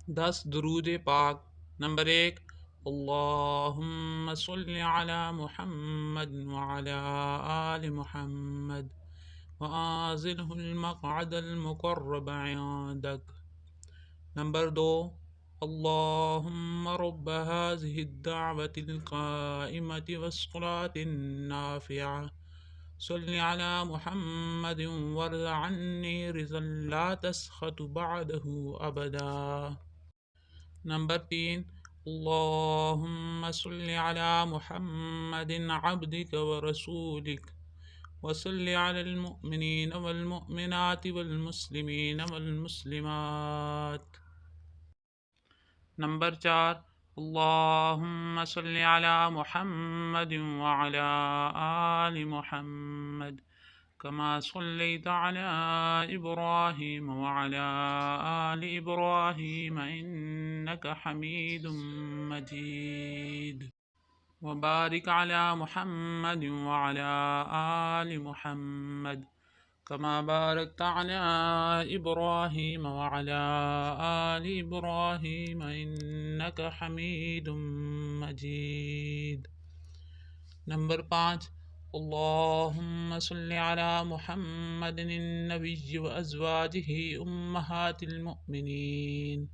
10 درود پاک۔ نمبر 1، اللہم صلی علی محمد وعلی آل محمد وآزلہ المقعد المقرب عندک۔ نمبر 2، اللہم رب هذه الدعوة القائمة والصلاة النافعة صل على محمد وارض عني رضا لا تسخط بعده أبدا۔ نمبر 3، اللہم صل علی محمد عبدک ورسولک وصل علی المؤمنین والمؤمنات والمسلمین والمسلمات۔ نمبر 4، اللہم صل علی محمد وعلی آل محمد كما صليت على إبراهيم وعلى آل إبراهيم إنك حميد مجيد، وبارك على محمد وعلى آل محمد كما باركت على إبراهيم وعلى آل إبراهيم إنك حميد مجيد۔ نمبر 5، اللہم صل علی محمد النبی وازواجہ امہات المؤمنین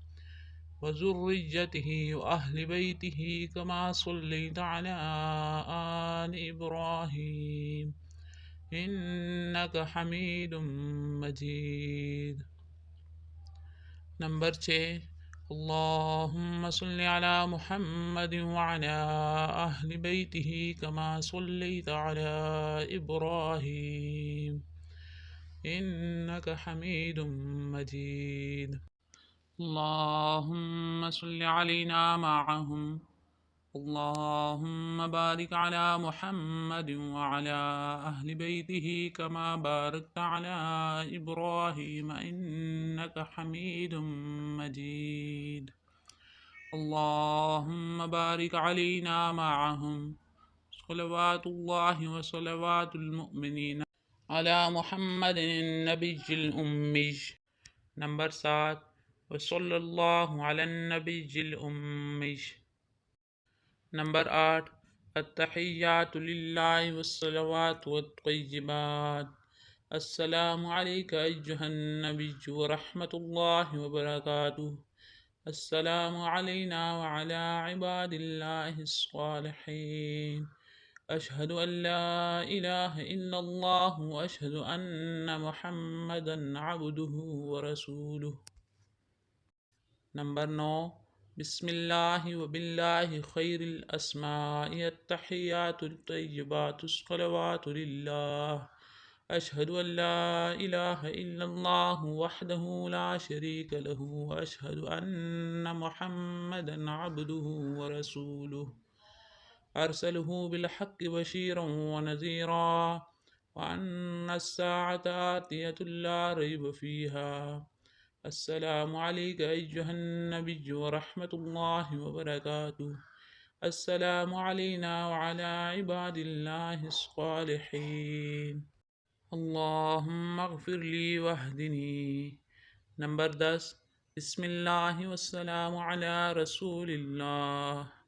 وذریتہ واہل بیتہ کما صلیت علی آل ابراہیم انک حمید مجید۔ نمبر 6، اللہم صل علی محمد وعلی اہل بیتہ کما صلیت علی ابراہیم انک حمید مجید۔ اللہم صل علینا معہم، اللہم بارک علی محمد وعلی اہل بیتہ کما بارکت علی ابراہیم انک حمید مجید۔ اللہم بارک علینا معہم، صلوات اللہ وصلوات المؤمنین علی محمد النبی الأمی۔ نمبر 7، وصلی اللہ علی النبی الأمی۔ نمبر 8، التحیات للہ والصلوات والطیبات۔ السلام علیک ایہا النبی ورحمۃ اللہ وبرکاتہ۔ السلام علینا وعلی عباد اللہ الصالحین۔ اشہد ان لا الہ الا اللہ واشہد ان محمدا عبدہ ورسولہ۔ نمبر 9، بسم اللہ وباللہ خیر الاسماء التحیات الطیبات الصلوات للہ۔ اشہد ان لا الہ الا اللہ وحدہ لا شریک لہ واشہد ان محمدا عبدہ ورسولہ۔ ارسلہ بالحق بشیرا ونذیرا وان الساعة آتیۃ لا ریب فیہا۔ السلام علیک ایہا النبی ورحمۃ اللہ وبرکاتہ۔ السلام علینا وعلی عباد اللہ الصالحین۔ اللہم اغفر لی واہدنی۔ نمبر 10، بسم اللہ والسلام علی رسول اللہ۔